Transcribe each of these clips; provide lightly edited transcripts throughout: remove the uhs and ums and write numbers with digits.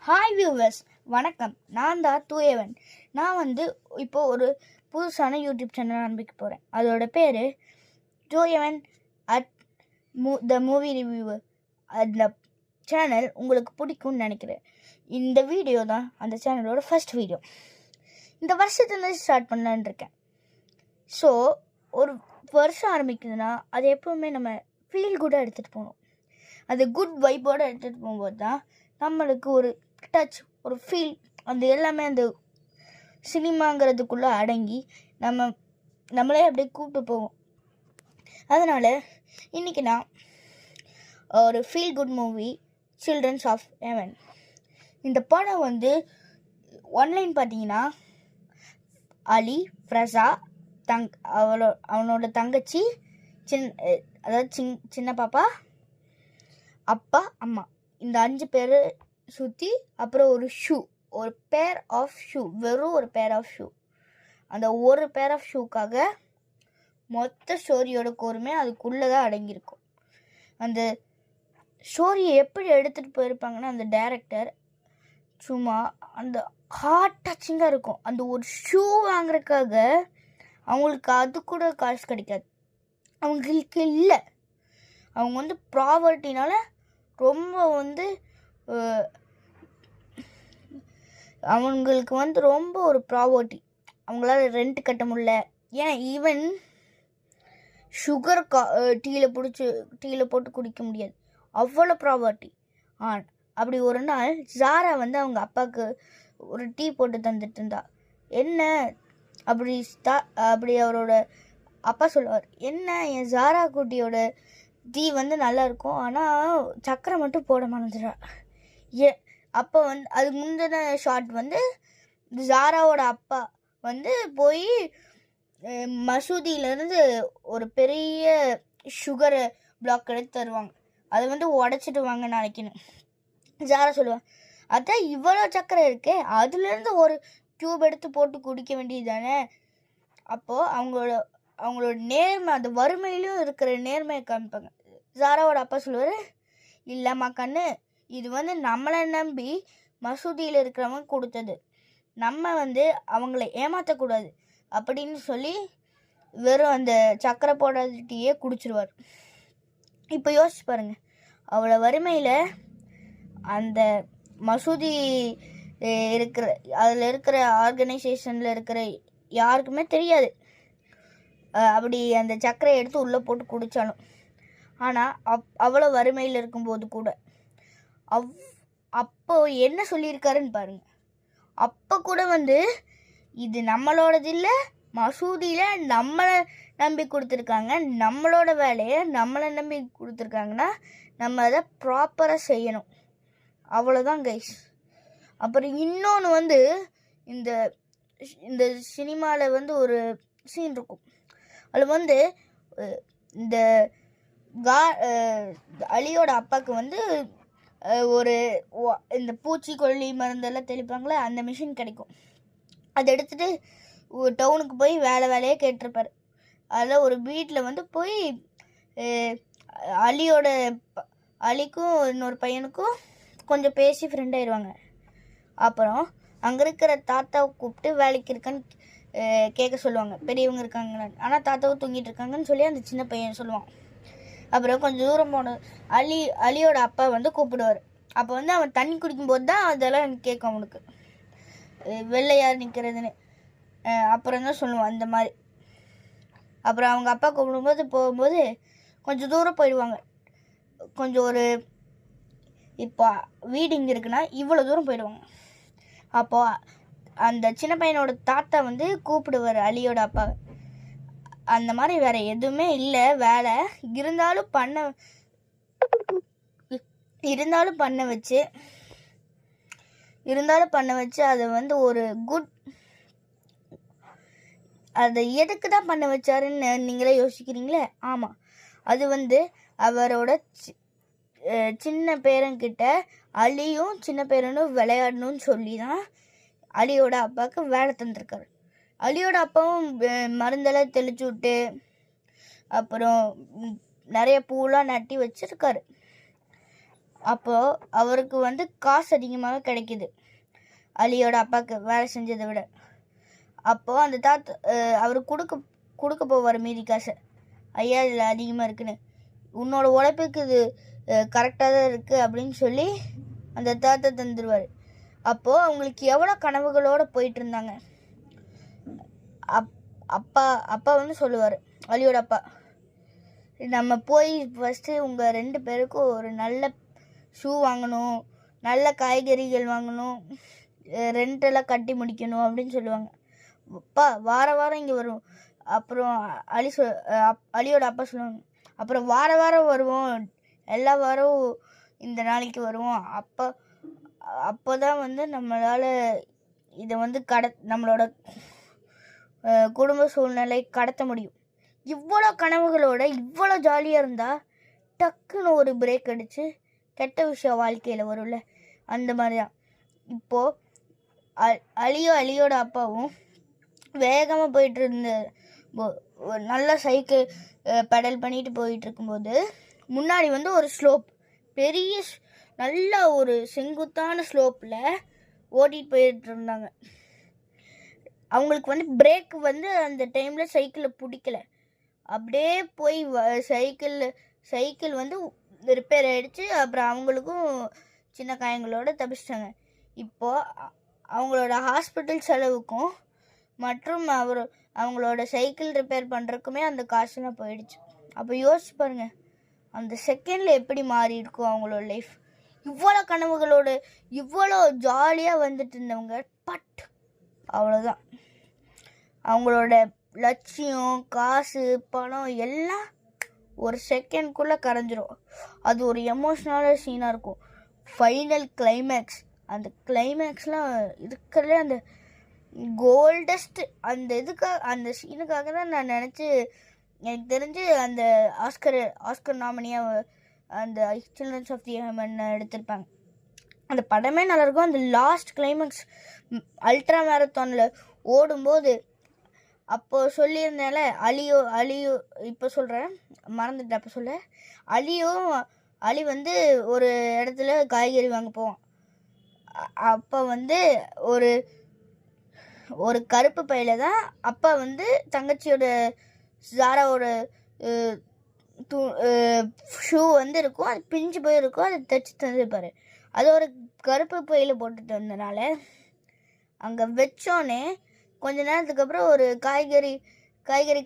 Hi viewers, வணக்கம். நான் தான் தூயவன். நான் இப்போ ஒரு புதுசான யூடியூப் சேனல் ஆரம்பிக்க போகிறேன். அதோட பேர் தூயவன் அட் த மூவி ரிவ்யூவர். அந்த சேனல் உங்களுக்கு பிடிக்கும்னு நினைக்கிறேன். இந்த வீடியோ தான் அந்த சேனலோட ஃபர்ஸ்ட் வீடியோ. இந்த வருஷத்துலேருந்து ஸ்டார்ட் பண்ணலான்னு இருக்கேன். ஸோ ஒரு வருஷம் ஆரம்பிக்குதுன்னா அது எப்போவுமே நம்ம ஃபீல் குட்டாக எடுத்துகிட்டு போகணும். அது குட் வைப்போடு எடுத்துகிட்டு போகும்போது தான் நம்மளுக்கு ஒரு டச், ஒரு ஃபீல், அந்த எல்லாமே அந்த சினிமாங்கிறதுக்குள்ளே அடங்கி நம்மளே அப்படியே கூப்பிட்டு போவோம். அதனால் இன்றைக்கி நான் ஒரு feel good movie children's of heaven. இந்த படம் ஆன்லைன் பார்த்தீங்கன்னா அலி, ஃப்ரஸா, அவனோட தங்கச்சி, சின்ன பாப்பா, அப்பா, அம்மா, இந்த 5 பேர் சுற்றி, அப்புறம் ஒரு பேர் ஆஃப் ஷூ, வெறும் ஒரு பேர் ஆஃப் ஷூ. அந்த ஒரு பேர் ஆஃப் ஷூக்காக மொத்த ஸ்டோரியோட கோருமே அதுக்குள்ளே தான் அடங்கியிருக்கும். அந்த ஸ்டோரியை எப்படி எடுத்துகிட்டு போயிருப்பாங்கன்னா, அந்த டைரக்டர் சும்மா அந்த ஹார்ட் டச்சிங்காக இருக்கும். அந்த ஒரு ஷூ வாங்குறதுக்காக அவங்களுக்கு அது கூட காசு கிடைக்காது. அவங்களுக்கு இல்லை, அவங்க ப்ராவர்ட்டினால ரொம்ப அவங்களுக்கு ரொம்ப ஒரு ப்ராவர்ட்டி. அவங்களால ரெண்ட் கட்ட முடியல. ஏன் ஈவன் சுகர் டீயில் போட்டு குடிக்க முடியாது, அவ்வளோ ப்ராவர்ட்டி. அப்படி ஒரு நாள் ஜாரா அவங்க அப்பாவுக்கு ஒரு டீ போட்டு தந்துட்டு இருந்தா. என்ன அப்படி அவரோட அப்பா சொல்லுவார், என்ன என் ஜாரா குட்டியோட டீ நல்லா இருக்கும், ஆனால் சக்கரை மட்டும் போட மறந்துடுறா. அப்போ அதுக்கு முந்தின ஷார்ட் ஜாராவோட அப்பா போய் மசூதியிலேருந்து ஒரு பெரிய சுகரை பிளாக் எடுத்து தருவாங்க. அதை உடச்சிட்டு வாங்கன்னு நினைக்கணும். ஜாரா சொல்லுவாங்க, அதான் இவ்வளோ சக்கரை இருக்கே, அதுலேருந்து ஒரு டியூப் எடுத்து போட்டு குடிக்க வேண்டியது தானே. அப்போது அவங்களோட நேர்மை, அந்த வறுமையிலும் இருக்கிற நேர்மையை காமிப்பாங்க. ஜாராவோட அப்பா சொல்லுவார், இல்லைம்மா கண்ணு, இது நம்மளை நம்பி மசூதியில் இருக்கிறவங்க கொடுத்தது, நம்ம அவங்கள ஏமாற்றக்கூடாது அப்படின்னு சொல்லி வெறும் அந்த சக்கரை போடாத டீயே குடிச்சிருவார். இப்போ யோசிச்சு பாருங்க, அவ்வளோ வறுமையில் அந்த மசூதி அதில் இருக்கிற ஆர்கனைசேஷனில் இருக்கிற யாருக்குமே தெரியாது அப்படி அந்த சக்கரை எடுத்து உள்ளே போட்டு குடித்தாலும். ஆனால் அவ்வளோ வறுமையில் இருக்கும்போது கூட அப்போ என்ன சொல்லியிருக்காருன்னு பாருங்க. அப்போ கூட இது நம்மளோடது இல்லை, மசூதியில் நம்மளை நம்பி கொடுத்துருக்காங்க, நம்மளோட வேலையை நம்மளை நம்பி கொடுத்துருக்காங்கன்னா நம்ம அதை ப்ராப்பராக செய்யணும், அவ்வளோதான் கைஸ். அப்புறம் இன்னொன்று இந்த இந்த சினிமாவில் ஒரு சீன் இருக்கும். அதில் இந்த அலியோட அப்பாவுக்கு ஒரு இந்த பூச்சிக்கொல்லி மருந்தெல்லாம் தெளிப்பாங்களே, அந்த மிஷின் கிடைக்கும். அதை எடுத்துகிட்டு டவுனுக்கு போய் வேலையே கேட்டிருப்பார். அதில் ஒரு வீட்டில் போய் அலிக்கும் இன்னொரு பையனுக்கும் கொஞ்சம் பேசி ஃப்ரெண்ட் ஆயிடுவாங்க. அப்புறம் அங்கே இருக்கிற தாத்தாவை கூப்பிட்டு வேலைக்கு இருக்கான்னு கேட்க சொல்லுவாங்க, பெரியவங்க இருக்காங்களான்னு. ஆனால் தாத்தாவும் தூங்கிட்டு இருக்காங்கன்னு சொல்லி அந்த சின்ன பையன் சொல்லுவான். அப்புறம் கொஞ்சம் தூரம் போன அலியோட அப்பா கூப்பிடுவார். அப்போ அவன் தண்ணி குடிக்கும்போது தான் அதெல்லாம் கேட்கும் அவனுக்கு, வெள்ளையார் நிற்கிறதுன்னு. அப்புறம் தான் சொல்லுவான் இந்த மாதிரி. அப்புறம் அவங்க அப்பா போகும்போது கொஞ்சம் தூரம் போயிடுவாங்க. கொஞ்சம் ஒரு இப்போ வீடு இங்கே இருக்குன்னா இவ்வளோ தூரம் போயிடுவாங்க. அப்போது அந்த சின்ன பையனோட தாத்தா கூப்பிடுவார் அலியோட அப்பாவை. அந்த மாதிரி வேறு எதுவுமே இல்லை வேலை, இருந்தாலும் பண்ண வச்சு அதை ஒரு குட், அதை எதுக்கு தான் பண்ண வச்சாருன்னு நீங்களே யோசிக்கிறீங்களே. ஆமாம், அது அவரோட சின்ன பேரன்கிட்ட அலியும் சின்ன பேரனும் விளையாடணும்னு சொல்லி தான் அலியோட அப்பாவுக்கு வேலை தந்திருக்காரு. அலியோட அப்பாவும் மருந்தெல்லாம் தெளிச்சு விட்டு அப்புறம் நிறைய பூலாம் நட்டி வச்சிருக்காரு. அப்போது அவருக்கு வந்து காசு அதிகமாக கிடைக்கிது அலியோட அப்பாவுக்கு வேலை செஞ்சதை விட. அப்போது அந்த தாத்தா அவர் கொடுக்க போவார் மீதி காசை. ஐயா இதில் அதிகமாக இருக்குன்னு, உன்னோட உழைப்புக்கு இது கரெக்டாக தான் இருக்குது அப்படின்னு சொல்லி அந்த தாத்தா தந்துடுவார். அப்போது அவங்களுக்கு எவ்வளோ கனவுகளோடு போயிட்டு இருந்தாங்க. அப்பா வந்து சொல்லுவார், அலியோட அப்பா, நம்ம போய் ஃபஸ்ட்டு உங்கள் 2 பேருக்கும் ஒரு நல்ல ஷூ வாங்கணும், நல்ல காய்கறிகள் வாங்கணும், ரெண்டெல்லாம் கட்டி முடிக்கணும் அப்படின்னு சொல்லுவாங்க. அப்பா வாரம் இங்கே வரும். அப்புறம் அலியோட அப்பா சொல்லுவாங்க, அப்புறம் வாரம் வருவோம், எல்லா வாரம் இந்த நாளைக்கு வருவோம். அப்போ தான் வந்து நம்மளால் இதை வந்து நம்மளோட குடும்ப சூழ்நிலை கடத்த முடியும். இவ்வளோ கனவுகளோட இவ்வளோ ஜாலியாக இருந்தால் டக்குன்னு ஒரு பிரேக் அடித்து கெட்ட விஷயம் வாழ்க்கையில் வரும்ல, அந்த மாதிரி தான். இப்போது அலியோட அப்பாவும் வேகமாக போயிட்டு இருந்த நல்லா சைக்கிள் பெடல் பண்ணிட்டு போயிட்டு இருக்கும்போது முன்னாடி வந்து ஒரு ஸ்லோப், பெரிய நல்ல ஒரு செங்குத்தான ஸ்லோப்பில் ஓட்டிகிட்டு போயிட்டு இருந்தாங்க. அவங்களுக்கு வந்து பிரேக் வந்து அந்த டைமில் சைக்கிளில் பிடிக்கல. அப்படியே போய் சைக்கிள் வந்து ரிப்பேர் ஆகிடுச்சு. அப்புறம் அவங்களுக்கும் சின்ன காயங்களோடு தப்பிச்சிட்டாங்க. இப்போது அவங்களோட ஹாஸ்பிட்டல் செலவுக்கும் மற்றும் அவங்களோட சைக்கிள் ரிப்பேர் பண்ணுறதுக்குமே அந்த காசுலாம் போயிடுச்சு. அப்போ யோசிச்சு பாருங்கள், அந்த செகண்டில் எப்படி மாறி இருக்கும் அவங்களோட லைஃப். இவ்வளோ கனவுகளோடு இவ்வளோ ஜாலியாக வந்துட்டு இருந்தவங்க பட் அவ்வளோதான். அவங்களோட லட்சியம், காசு, பணம் எல்லாம் ஒரு செகண்ட்குள்ளே கரைஞ்சிரும். அது ஒரு எமோஷ்னலான சீனாக இருக்கும். ஃபைனல் கிளைமேக்ஸ், அந்த கிளைமேக்ஸ்லாம் இருக்கிறதே அந்த கோல்டஸ்ட். அந்த சீனுக்காக தான் நான் எனக்கு தெரிஞ்சு அந்த ஆஸ்கர் நாமினியாக அந்த சில்ட்ரன்ஸ் ஆஃப் தி ஹெவன் எடுத்திருப்பாங்க. அந்த படமே நல்லாயிருக்கும். அந்த லாஸ்ட் கிளைமேக்ஸ் அல்ட்ரா மேரத்தானில் ஓடும்போது அப்போது சொல்லியிருந்தேன்ல, அலியோ இப்போ சொல்கிறேன், மறந்துட்டேன். அப்போ அலி வந்து ஒரு இடத்துல காய்கறி வாங்க போவான். அப்போ வந்து ஒரு கருப்பு பையில தான் அப்பா வந்து தங்கச்சியோட ஜாராவோட ஷூ வந்து இருக்கும், அது பிஞ்சு போயிருக்கும், அதை தைச்சி தந்துருப்பார். அது ஒரு கருப்பு பையில் போட்டுட்டு வந்தனால அங்கே வச்சோன்னே கொஞ்ச நேரத்துக்கு அப்புறம் ஒரு காய்கறி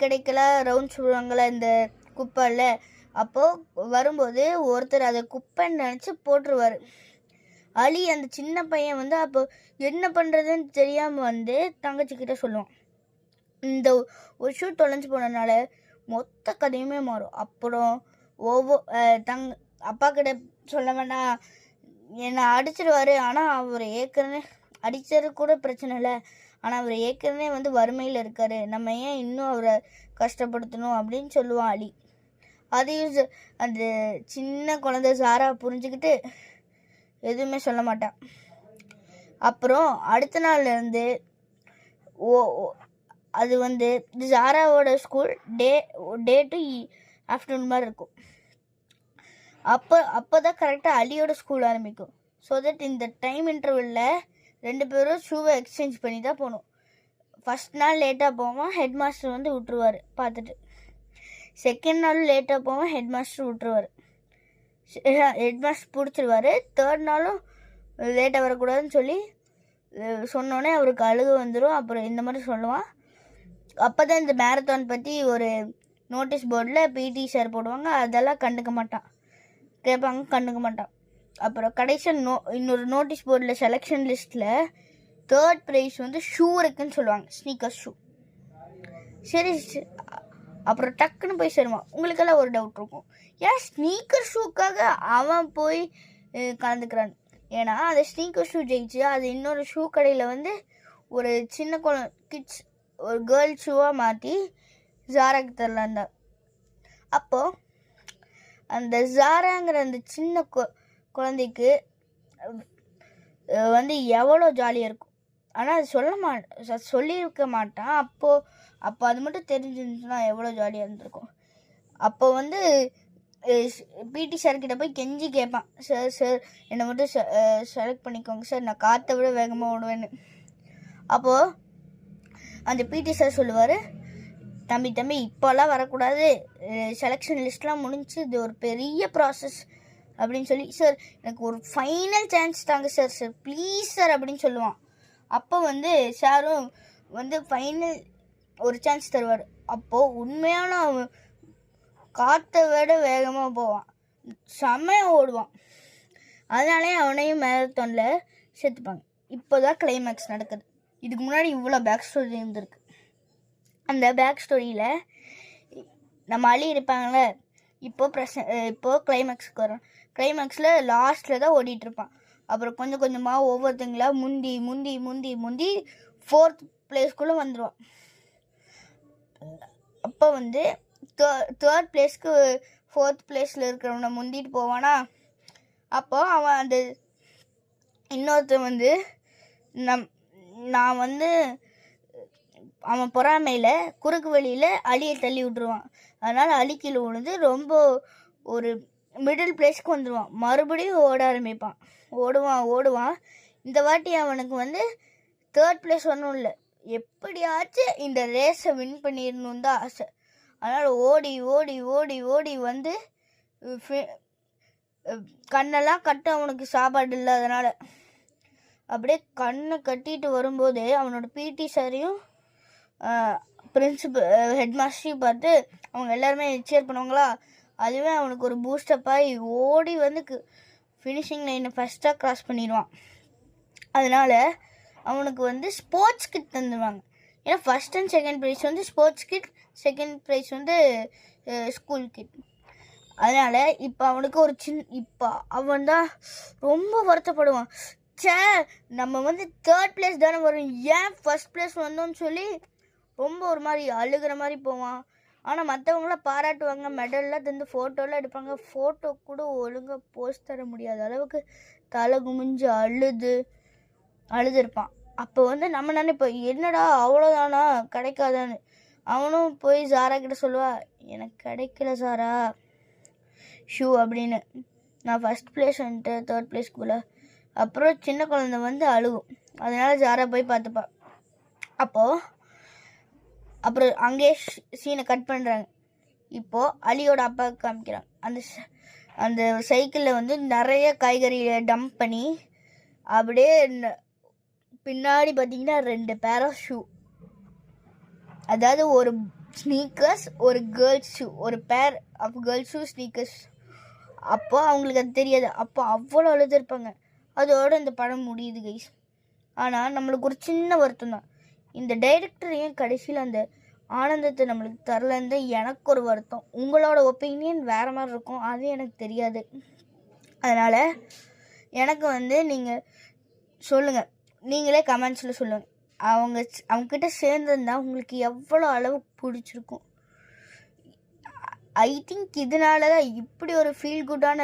கிடைக்கல, ரவுண்ட் சொல்லுவாங்களே இந்த குப்பையில். அப்போது வரும்போது ஒருத்தர் அதை குப்பைன்னு நினச்சி போட்டுருவார். அலி அந்த சின்ன பையன் வந்து அப்போ என்ன பண்ணுறதுன்னு தெரியாமல் வந்து தங்கச்சிக்கிட்ட சொல்லுவான். இந்த ஒரு ஷூ தொலைஞ்சு போனதுனால மொத்த கதையுமே மாறும். அப்புறம் அப்பா கிட்ட சொல்ல வேண்டாம், என்னை அடிச்சிடுவார். ஆனால் அவர் ஏற்கனவே அடித்தது கூட பிரச்சனை இல்லை, ஆனால் அவர் ஏற்கனவே வந்து வறுமையில் இருக்கார், நம்ம ஏன் இன்னும் அவரை கஷ்டப்படுத்தணும் அப்படின்னு சொல்லுவான் அலி. அதையும் அந்த சின்ன குழந்தை ஜாரா புரிஞ்சுக்கிட்டு எதுவுமே சொல்ல மாட்டான். அப்புறம் அடுத்த நாள்லேருந்து அது வந்து ஜாராவோட ஸ்கூல் டே டு ஆஃப்டர்நூன் மாதிரி இருக்கும். அப்போ தான் கரெக்டாக அலியோட ஸ்கூல் ஆரம்பிக்கும். ஸோ தட் இந்த டைம் இன்டர்வெல்லில் 2 பேரும் ஷூவை எக்ஸ்சேஞ்ச் பண்ணி தான் போகணும். ஃபஸ்ட் நாள் லேட்டாக போவோம், ஹெட் மாஸ்டர் வந்து விட்டுருவார் பார்த்துட்டு. செகண்ட் நாள் லேட்டாக போவோம், ஹெட் மாஸ்டர் விட்டுருவார், ஹெட் மாஸ்டர் பிடிச்சிருவார். தேர்ட் நாளும் லேட்டாக வரக்கூடாதுன்னு சொல்லி சொன்னோன்னே அவருக்கு அழுகு வந்துடும். அப்புறம் இந்த மாதிரி சொல்லுவான். அப்போ தான் இந்த மேரத்தான் பற்றி ஒரு நோட்டீஸ் போர்டில் பிடி சார் போடுவாங்க. அதெல்லாம் கண்டுக்க மாட்டான், கண்டுக்க மாட்டான். அப்புறம் கடைசியாக இன்னொரு நோட்டீஸ் போர்டில் செலெக்ஷன் லிஸ்ட்டில் 3rd ப்ரைஸ் வந்து ஷூ இருக்குன்னு சொல்லுவாங்க, ஸ்னீக்கர் ஷூ. சரி, அப்புறம் டக்குன்னு போய் சேருவான். உங்களுக்கெல்லாம் ஒரு டவுட் இருக்கும், ஏன் ஸ்னீக்கர் ஷூக்காக அவன் போய் கலந்துக்கிறான். ஏன்னா அந்த ஸ்னீக்கர் ஷூ ஜெயிச்சு அது இன்னொரு ஷூ கடையில் வந்து ஒரு சின்ன கிட்ஸ் ஒரு கேர்ள் ஷூவாக மாற்றி ஜாராக்கு தரலான் தான். அப்போது அந்த ஜாராங்கிற அந்த சின்ன குழந்தைக்கு வந்து எவ்வளோ ஜாலியாக இருக்கும். ஆனால் அது சொல்லியிருக்க மாட்டான். அப்போ அது மட்டும் தெரிஞ்சிருந்துச்சுன்னா எவ்வளோ ஜாலியாக இருந்திருக்கும். அப்போ வந்து பிடி சார்கிட்ட போய் கெஞ்சி கேட்பான், சார் என்னை மட்டும் செலக்ட் பண்ணிக்கோங்க சார், நான் காற்றை விட வேகமாக ஓடுவேன்னு. அப்போது அந்த பிடி சார் சொல்லுவார், தம்பி இப்போல்லாம் வரக்கூடாது, செலெக்ஷன் லிஸ்ட்லாம் முடிஞ்சு, இது ஒரு பெரிய ப்ராசஸ் அப்படின்னு சொல்லி, சார் எனக்கு ஒரு ஃபைனல் சான்ஸ் தாங்க சார் ப்ளீஸ் சார் அப்படின்னு சொல்லுவான். அப்போ சாரும் ஃபைனல் ஒரு சான்ஸ் தருவார். அப்போது உண்மையான அவன் காற்றை விட வேகமாக போவான், செம்மையாக ஓடுவான். அதனாலே அவனையும் மேரத்தானில் சேர்த்துப்பாங்க. இப்போ தான் கிளைமேக்ஸ் நடக்குது. இதுக்கு முன்னாடி இவ்வளோ பேக் ஸ்டோரி இருந்திருக்கு. அந்த பேக் ஸ்டோரியில் நம்ம அலி இருப்பாங்களே, இப்போது கிளைமேக்ஸுக்கு வரோம். கிளைமேக்ஸில் லாஸ்ட்டில் தான் ஓடிட்டுருப்பான். அப்புறம் கொஞ்சம் கொஞ்சமாக ஒவ்வொருத்தங்களாக முந்தி 4th பிளேஸ்க்குள்ளே வந்துடுவான். அப்போ 3rd பிளேஸ்க்கு 4th பிளேஸில் இருக்கிறவனை முந்திட்டு போவானா. அப்போ அவன் அந்த இன்னொருத்தன் நான் அவன் பொறாமையில் குறுக்கு வழியில் அலியை தள்ளி விட்டுருவான். அதனால் அலி கீழே விழுந்து ரொம்ப ஒரு மிடில் பிளேஸ்க்கு வந்துடுவான். மறுபடியும் ஓட ஆரம்பிப்பான். ஓடுவான். இந்த வாட்டி அவனுக்கு 3rd பிளேஸ் வரணும் இல்லை, எப்படியாச்சும் இந்த ரேஸை வின் பண்ணிடணும் தான் ஆசை. அதனால் ஓடி கண்ணெல்லாம் கட்ட அவனுக்கு சாப்பாடு இல்லை. அதனால் அப்படியே கண்ணை கட்டிட்டு வரும்போது அவனோட பிடி சாரையும் பிரின்சிபல் ஹெட்மாஸ்டரையும் பார்த்து அவங்க எல்லாருமே சேர் பண்ணுவாங்களா. அதுவே அவனுக்கு ஒரு பூஸ்டப்பாகி ஓடி ஃபினிஷிங் லைனை ஃபஸ்ட்டாக க்ராஸ் பண்ணிடுவான். அதனால் அவனுக்கு ஸ்போர்ட்ஸ் கிட் தந்துடுவாங்க. ஏன்னா first and second prize sports kit, second prize school kit. அதனால் இப்போ அவனுக்கு இப்போ அவன் தான் ரொம்ப வருத்தப்படுவான். நம்ம 3rd பிளேஸ் தானே வரும், ஏன் ஃபஸ்ட் பிளேஸ் வந்தோன்னு சொல்லி ரொம்ப ஒரு மாதிரி அழுகிற மாதிரி போவான். ஆனால் மற்றவங்களாம் பாராட்டுவாங்க, மெடல்லாம் தந்து ஃபோட்டோலாம் எடுப்பாங்க. ஃபோட்டோ கூட ஒழுங்காக போஸ்ட் தர முடியாத அளவுக்கு தலை குமிஞ்சு அழுதுருப்பான். அப்போ நம்ம நினைப்போம், என்னடா அவ்வளோதானா கிடைக்காதான்னு. அவனும் போய் சாரா கிட்ட சொல்லுவா, எனக்கு கிடைக்கல சாரா ஷூ அப்படின்னு, நான் ஃபஸ்ட் பிளேஸ் 3rd பிளேஸ்க்குள்ள. அப்புறம் சின்ன குழந்தை அழுகும். அதனால சாரா போய் பார்த்துப்பா. அப்புறம் அங்கேயே சீனை கட் பண்ணுறாங்க. இப்போது அலியோட அப்பாவுக்கு காமிக்கிறாங்க. அந்த சைக்கிளில் நிறைய காய்கறியை டம்ப் பண்ணி அப்படியே பின்னாடி பார்த்தீங்கன்னா 2 பேர் ஆஃப் ஷூ, அதாவது ஒரு ஸ்னீக்கர்ஸ், ஒரு கேர்ள்ஸ் ஷூ, ஒரு pair of girls shoe sneakers. அப்போ அவங்களுக்கு அது தெரியாது. அப்போ அவ்வளோ அழுதுருப்பாங்க. அதோட இந்த படம் முடியுது கைஸ். ஆனால் நம்மளுக்கு ஒரு சின்ன வருத்தம் தான், இந்த டைரக்டர் ஏன் கடைசியில் அந்த ஆனந்தத்தை நம்மளுக்கு தரலன்னு எனக்கு ஒரு வருத்தம். உங்களோட ஒப்பீனியன் வேறு மாதிரி இருக்கும், அது எனக்கு தெரியாது. அதனால் எனக்கு நீங்கள் சொல்லுங்கள், நீங்களே கமெண்ட்ஸில் சொல்லுங்கள், அவங்கக்கிட்ட சேர்ந்துருந்தா உங்களுக்கு எவ்வளோ அளவு பிடிச்சிருக்கும். ஐ திங்க் இதனால தான் இப்படி ஒரு ஃபீல் குட்டான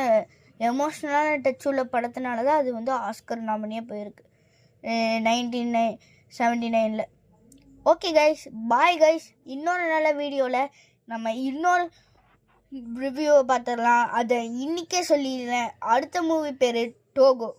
எமோஷ்னலான டச் உள்ள படத்தினால தான் அது ஆஸ்கர் நாமினியாக போயிருக்கு 1979. Okay guys, bye guys. இன்னொரு நல்ல வீடியோவில் நம்ம இன்னொரு ரிவ்யூவை பார்த்துடலாம். அதை இன்றைக்கே சொல்லிடுறேன். அடுத்த மூவி பேர் டோகோ.